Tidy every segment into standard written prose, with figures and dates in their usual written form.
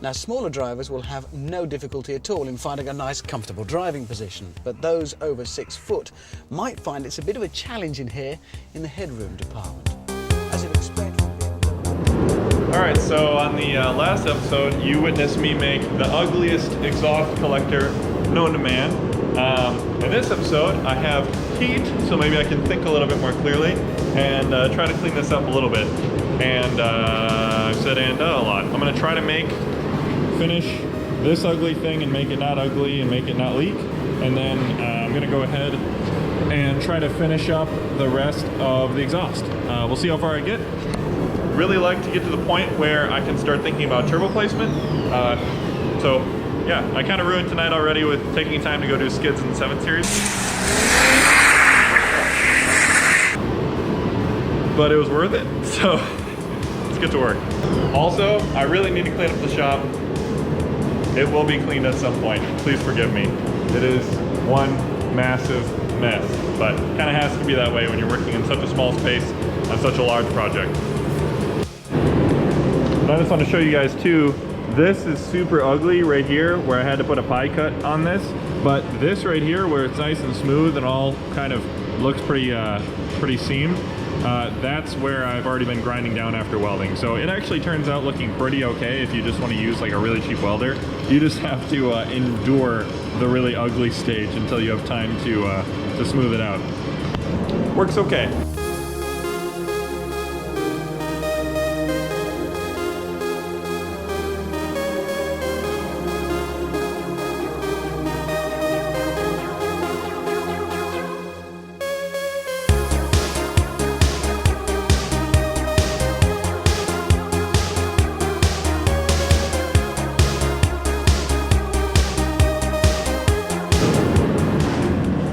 Now, smaller drivers will have no difficulty at all in finding a nice, comfortable driving position, but those over 6 foot might find it's a bit of a challenge in here in the headroom department. As you'd expect. Alright, so on the last episode, you witnessed me make the ugliest exhaust collector known to man. In this episode, I have heat, so maybe I can think a little bit more clearly and try to clean this up a little bit. And I said a lot. I'm going to try to finish this ugly thing and make it not ugly and make it not leak. And then I'm going to go ahead and try to finish up the rest of the exhaust. We'll see how far I get. Really like to get to the point where I can start thinking about turbo placement. So yeah, I kind of ruined tonight already with taking time to go do skids in the 7 Series. But it was worth it, so let's get to work. Also, I really need to clean up the shop. It will be cleaned at some point. Please forgive me. It is one massive mess, but it kind of has to be that way when you're working in such a small space on such a large project. And I just want to show you guys too, this is super ugly right here where I had to put a pie cut on this, but this right here where it's nice and smooth and all kind of looks pretty seamed, that's where I've already been grinding down after welding. So it actually turns out looking pretty okay if you just want to use like a really cheap welder. You just have to endure the really ugly stage until you have time to smooth it out. Works okay.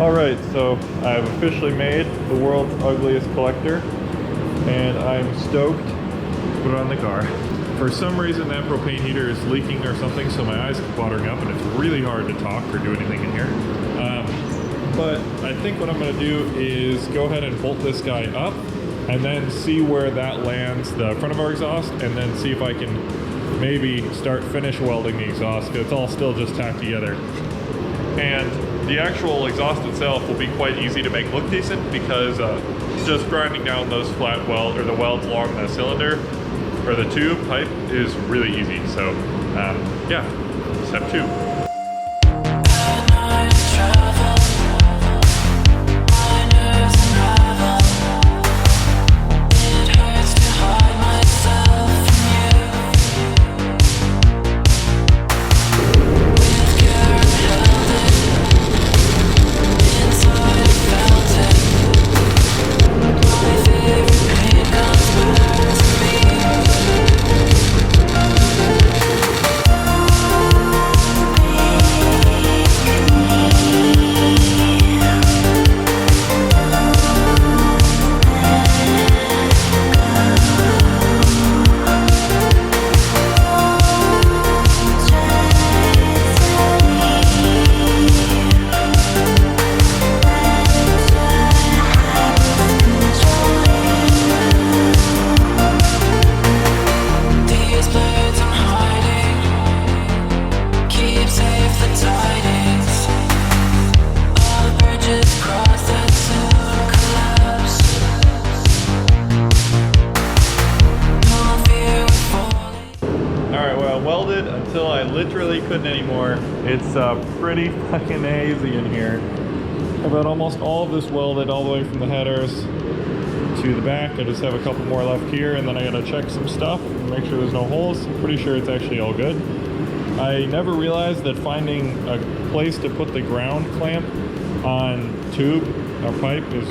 Alright, so I've officially made the world's ugliest collector, and I'm stoked to put it on the car. For some reason that propane heater is leaking or something, so my eyes keep watering up and it's really hard to talk or do anything in here. But I think what I'm going to do is go ahead and bolt this guy up and then see where that lands the front of our exhaust, and then see if I can maybe start finish welding the exhaust, because it's all still just tacked together. And the actual exhaust itself will be quite easy to make look decent, because just grinding down those flat weld or the welds along the cylinder or the tube pipe is really easy. So yeah, step 2. Until I literally couldn't anymore. It's pretty fucking hazy in here. I've got almost all of this welded all the way from the headers to the back. I just have a couple more left here, and then I gotta check some stuff and make sure there's no holes. I'm pretty sure it's actually all good. I never realized that finding a place to put the ground clamp on tube or pipe is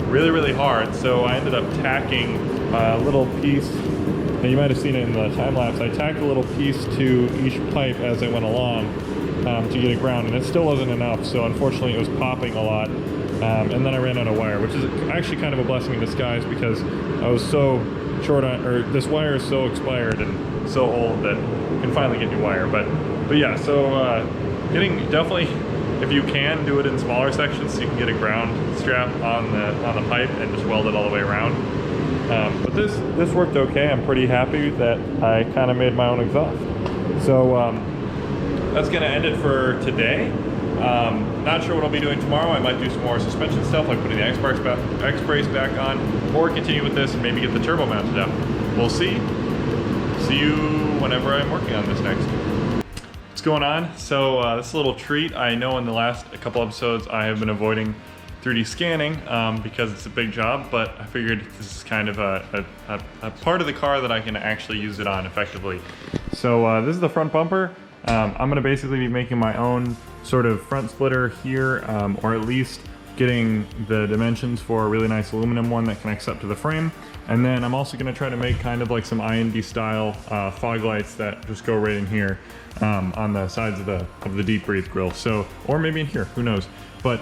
really hard, so I ended up tacking a little piece. Now you might have seen it in the time lapse. I tacked a little piece to each pipe as I went along to get it ground, and it still wasn't enough, so unfortunately it was popping a lot. And then I ran out of wire, which is actually kind of a blessing in disguise, because I was so short on, or this wire is so expired and so old that you can finally get new wire. But yeah, so getting, definitely, if you can, do it in smaller sections so you can get a ground strap on the pipe and just weld it all the way around. But this worked okay. I'm pretty happy that I kind of made my own exhaust. So that's gonna end it for today. Not sure what I'll be doing tomorrow. I might do some more suspension stuff, like putting the X-brace back on, or continue with this and maybe get the turbo mounted up. We'll see. See you whenever I'm working on this next. What's going on? So this is a little treat. I know in the last couple episodes I have been avoiding 3D scanning because it's a big job, but I figured this is kind of a part of the car that I can actually use it on effectively. So this is the front bumper. I'm gonna basically be making my own sort of front splitter here, or at least getting the dimensions for a really nice aluminum one that connects up to the frame. And then I'm also gonna try to make kind of like some IND style fog lights that just go right in here on the sides of the deep breathe grill. So, or maybe in here, who knows? But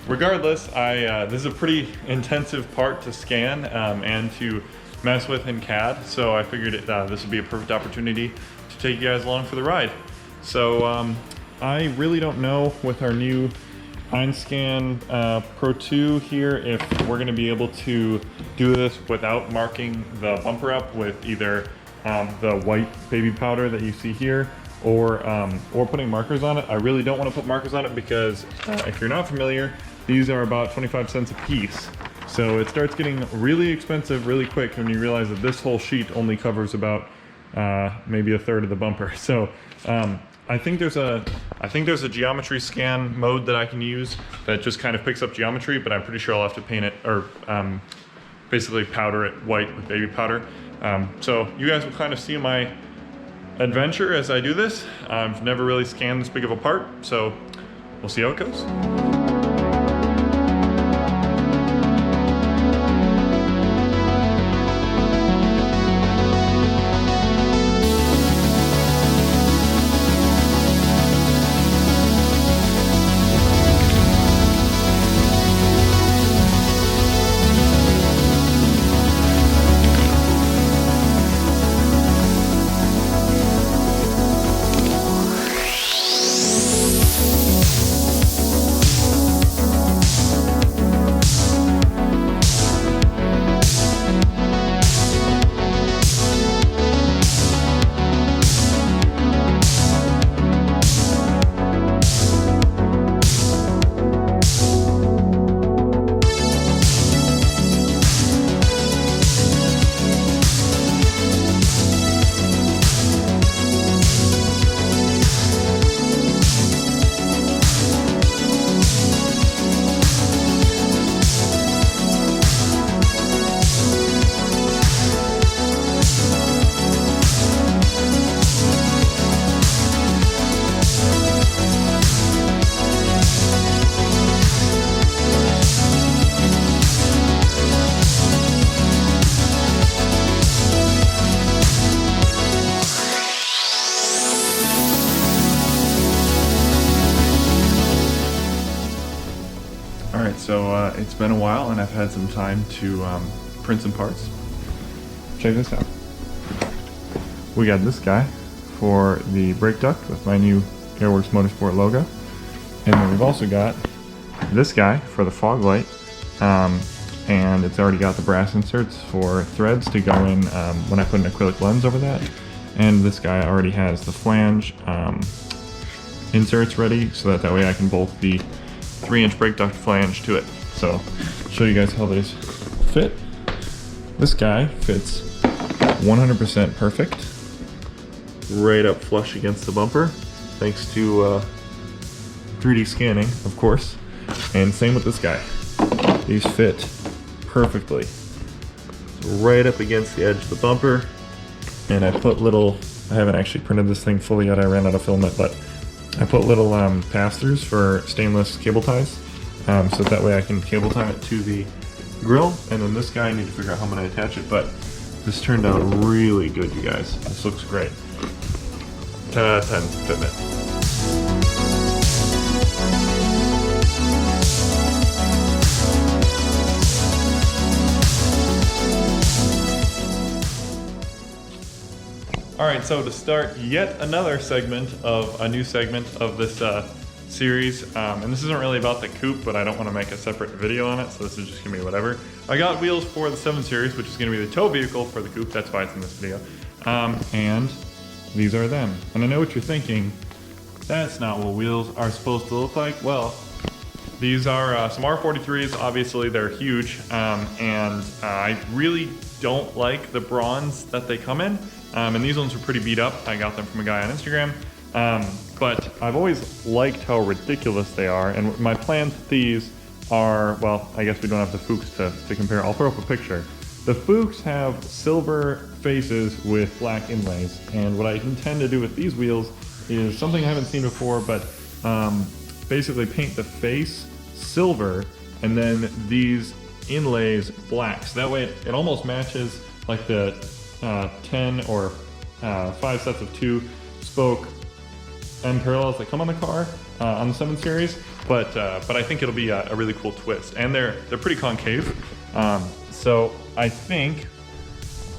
regardless, this is a pretty intensive part to scan and to mess with in CAD. So I figured this would be a perfect opportunity to take you guys along for the ride. So I really don't know with our new Einscan Pro 2 here if we're going to be able to do this without marking the bumper up with either the white baby powder that you see here, or putting markers on it. I really don't want to put markers on it because if you're not familiar, these are about 25 cents a piece. So it starts getting really expensive really quick when you realize that this whole sheet only covers about maybe a third of the bumper. So I think there's a geometry scan mode that I can use that just kind of picks up geometry, but I'm pretty sure I'll have to paint it, or basically powder it white with baby powder. So you guys will kind of see my adventure as I do this. I've never really scanned this big of a part, so we'll see how it goes. So it's been a while and I've had some time to print some parts. Check this out. We got this guy for the brake duct with my new Airworks Motorsport logo. And then we've also got this guy for the fog light. And it's already got the brass inserts for threads to go in when I put an acrylic lens over that. And this guy already has the flange inserts ready so that way I can bolt the 3-inch brake duct flange to it. So I'll show you guys how these fit. This guy fits 100% perfect, right up flush against the bumper, thanks to 3D scanning, of course. And same with this guy. These fit perfectly, right up against the edge of the bumper. And I put little, I haven't actually printed this thing fully yet, I ran out of filament, but I put little pass-throughs for stainless cable ties, so that way I can cable tie it to the grill. And then this guy, I need to figure out how I'm going to attach it, but this turned out really good, you guys. This looks great. 10 out of 10 fitment. Alright, so to start yet another segment of a new segment of this series, and this isn't really about the Coupe, but I don't want to make a separate video on it, so this is just going to be whatever. I got wheels for the 7 Series, which is going to be the tow vehicle for the Coupe, that's why it's in this video. And these are them. And I know what you're thinking, that's not what wheels are supposed to look like. Well, these are some R43s, obviously they're huge, and I really don't like the bronze that they come in, and these ones were pretty beat up. I got them from a guy on Instagram, but I've always liked how ridiculous they are, and my plans with these are, well, I guess we don't have the Fuchs to compare. I'll throw up a picture. The Fuchs have silver faces with black inlays, and what I intend to do with these wheels is something I haven't seen before, but basically paint the face silver and then these inlays black. So that way it almost matches like the 10 or 5 sets of 2 spoke end parallels that come on the car on the 7 Series. But I think it'll be a really cool twist. And they're pretty concave. So I think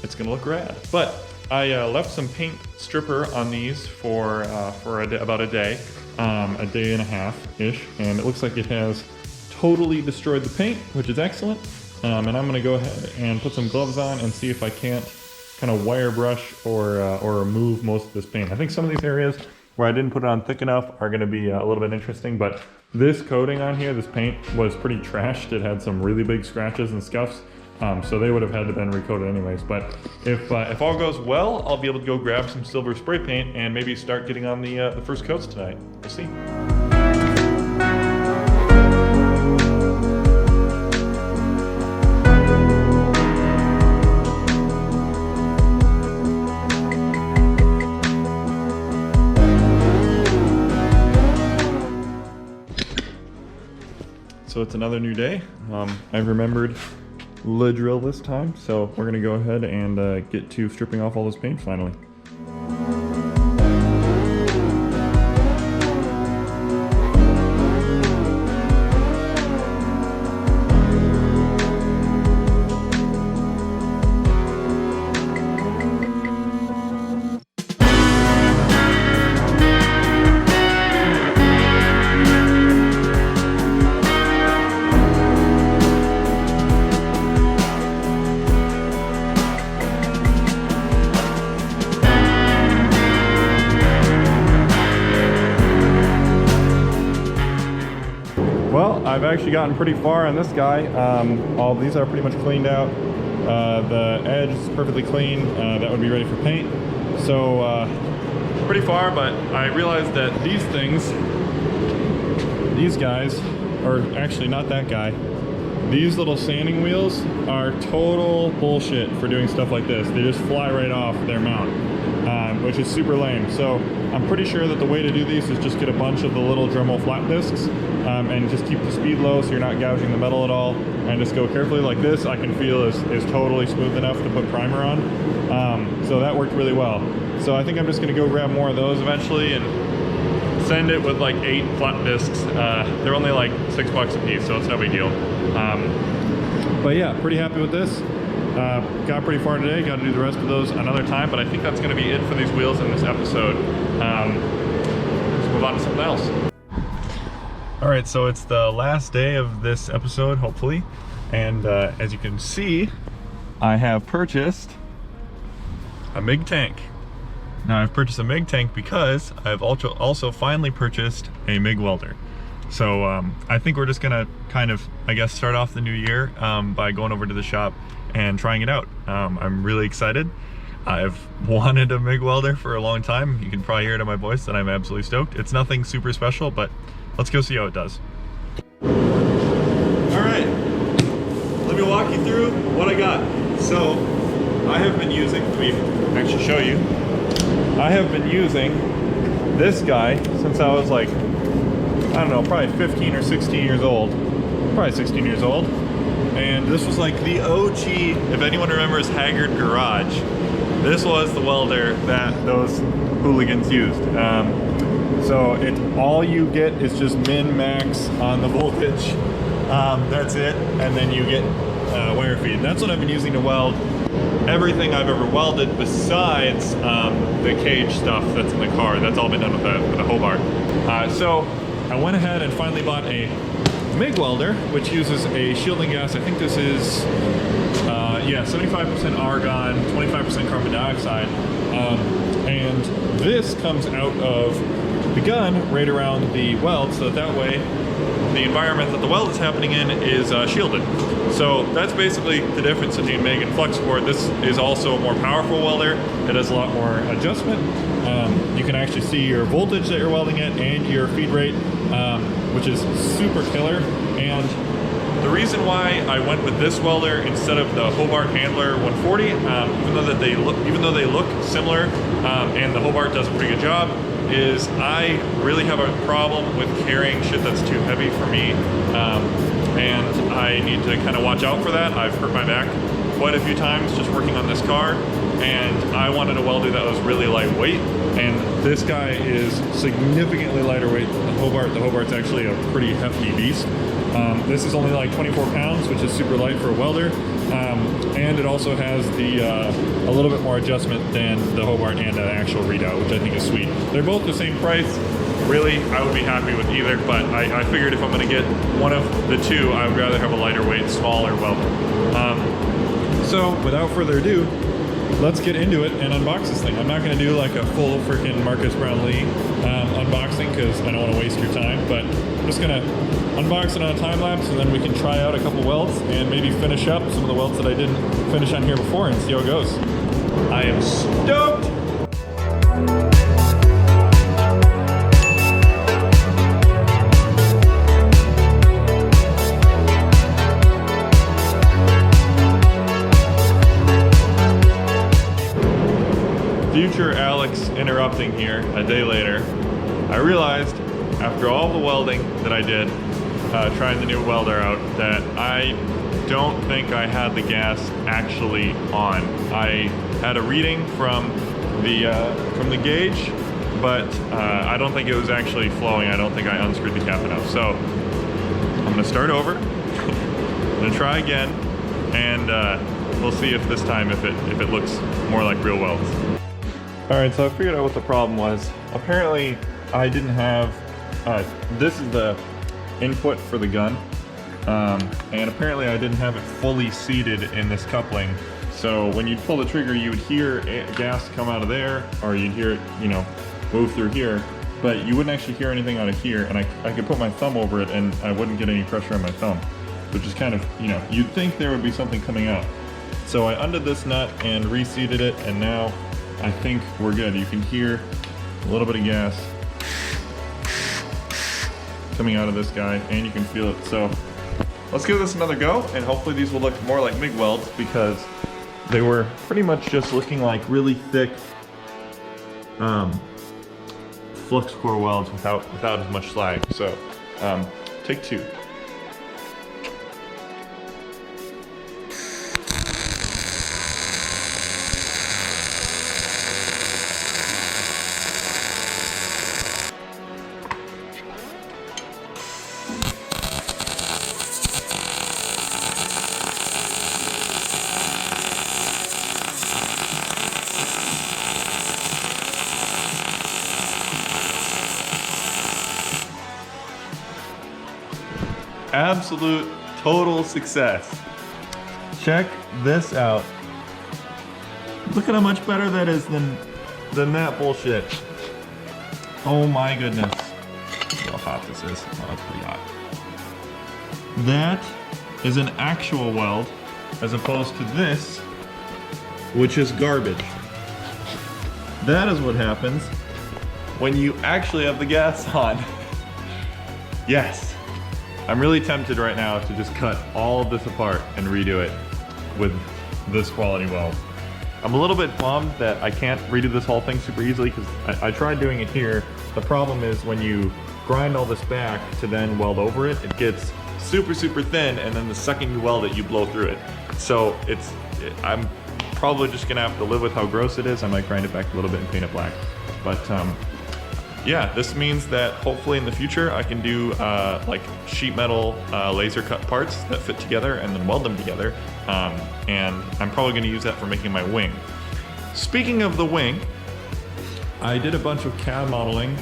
it's gonna look rad. But I left some paint stripper on these for about a day and a half-ish, and it looks like it has totally destroyed the paint, which is excellent. And I'm gonna go ahead and put some gloves on and see if I can't kind of wire brush or remove most of this paint. I think some of these areas where I didn't put it on thick enough are gonna be a little bit interesting, but this coating on here, this paint, was pretty trashed. It had some really big scratches and scuffs. So they would have had to been recoated anyways. But if all goes well, I'll be able to go grab some silver spray paint and maybe start getting on the first coats tonight. We'll see. So it's another new day. I've remembered the drill this time, so we're gonna go ahead and get to stripping off all this paint finally. Well, I've actually gotten pretty far on this guy. All of these are pretty much cleaned out. The edge is perfectly clean. That would be ready for paint. So pretty far, but I realized that these things, these guys, or actually not that guy, these little sanding wheels are total bullshit for doing stuff like this. They just fly right off their mount, which is super lame. So I'm pretty sure that the way to do these is just get a bunch of the little Dremel flat discs and just keep the speed low so you're not gouging the metal at all, and just go carefully like this. I can feel is totally smooth enough to put primer on. So that worked really well. So I think I'm just gonna go grab more of those eventually and send it with like 8 flat discs. They're only like $6 a piece, so it's no big deal. But yeah, pretty happy with this. Got pretty far today. Got to do the rest of those another time, but I think that's going to be it for these wheels in this episode. Let's move on to something else. All right, so it's the last day of this episode, hopefully, and as you can see, I have purchased a MIG tank. Now I've purchased a MIG tank because I've also finally purchased a MIG welder. So I think we're just gonna kind of, I guess, start off the new year by going over to the shop and trying it out. I'm really excited. I've wanted a MIG welder for a long time. You can probably hear it in my voice that I'm absolutely stoked. It's nothing super special, but let's go see how it does. All right, let me walk you through what I got. So I have been using, let me actually show you. I have been using this guy since I was like, I don't know, probably 15 or 16 years old. Probably 16 years old. And this was like the OG, if anyone remembers Haggard Garage, this was the welder that those hooligans used. So all you get is just min-max on the voltage. That's it, and then you get wire feed. That's what I've been using to weld everything I've ever welded besides the cage stuff that's in the car. That's all been done with a Hobart. So I went ahead and finally bought a MIG welder, which uses a shielding gas. I think this is, yeah, 75% argon, 25% carbon dioxide. And this comes out of the gun right around the weld, so that way the environment that the weld is happening in is shielded. So that's basically the difference between MIG and flux core. This is also a more powerful welder. It has a lot more adjustment. You can actually see your voltage that you're welding at and your feed rate, which is super killer. And the reason why I went with this welder instead of the Hobart Handler 140, even though they look similar, and the Hobart does a pretty good job, is I really have a problem with carrying shit that's too heavy for me, and I need to kind of watch out for that. I've hurt my back quite a few times just working on this car, and I wanted a welder that was really lightweight, and this guy is significantly lighter weight than the Hobart. The Hobart's actually a pretty hefty beast. This is only like 24 pounds, which is super light for a welder, and it also has a little bit more adjustment than the Hobart and the actual readout, which I think is sweet. They're both the same price. Really, I would be happy with either, but I figured if I'm going to get one of the two, I would rather have a lighter weight, smaller welder. So without further ado, let's get into it and unbox this thing. I'm not going to do like a full freaking Marcus Brownlee unboxing because I don't want to waste your time, but I'm just going to unbox it on a time lapse, and then we can try out a couple welds and maybe finish up some of the welds that I didn't finish on here before and see how it goes. I am stoked! Future Alex interrupting here a day later. I realized after all the welding that I did, trying the new welder out, that I don't think I had the gas actually on. I had a reading from the gauge, but I don't think it was actually flowing. I don't think I unscrewed the cap enough. So I'm gonna start over. I'm gonna try again, and we'll see if this time if it looks more like real welds. All right, so I figured out what the problem was. Apparently, I didn't have, this is the input for the gun, and apparently I didn't have it fully seated in this coupling. So when you'd pull the trigger, you would hear gas come out of there, or you'd hear it, you know, move through here, but you wouldn't actually hear anything out of here, and I could put my thumb over it and I wouldn't get any pressure on my thumb, which is kind of, you know, you'd think there would be something coming out. So I undid this nut and reseated it, and now I think we're good. You can hear a little bit of gas coming out of this guy, and you can feel it. So let's give this another go, and hopefully these will look more like MIG welds, because they were pretty much just looking like really thick flux core welds without as much slag. So take two. Absolute total success. Check this out. Look at how much better that is than that bullshit. Oh my goodness. See how hot this is. Oh, that's pretty hot. That is an actual weld as opposed to this, which is garbage. That is what happens when you actually have the gas on. Yes. I'm really tempted right now to just cut all of this apart and redo it with this quality weld. I'm a little bit bummed that I can't redo this whole thing super easily, because I tried doing it here. The problem is when you grind all this back to then weld over it, it gets super, super thin, and then the second you weld it, you blow through it. So I'm probably just gonna have to live with how gross it is. I might grind it back a little bit and paint it black. But yeah, this means that hopefully in the future I can do like sheet metal laser cut parts that fit together and then weld them together. And I'm probably gonna use that for making my wing. Speaking of the wing, I did a bunch of CAD modeling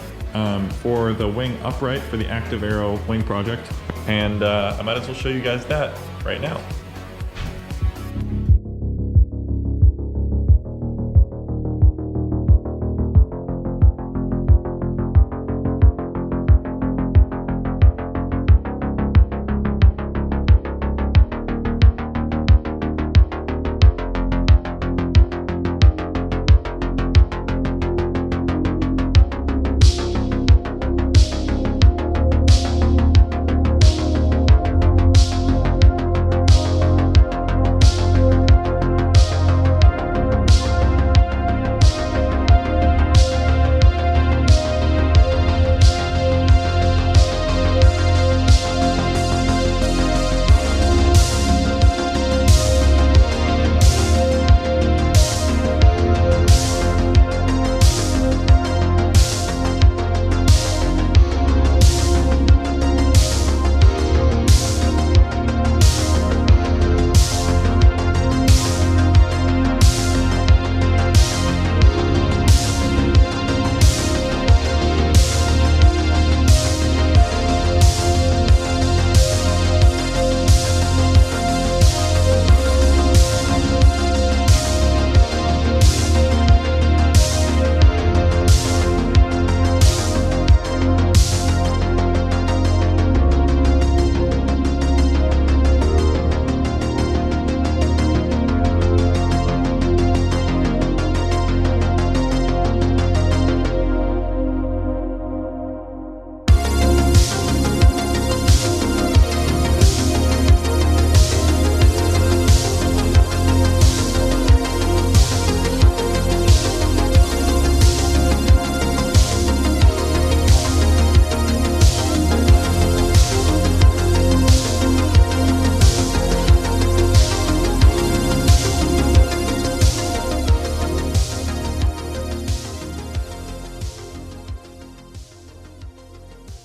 for the wing upright for the Active Aero wing project. And I might as well show you guys that right now.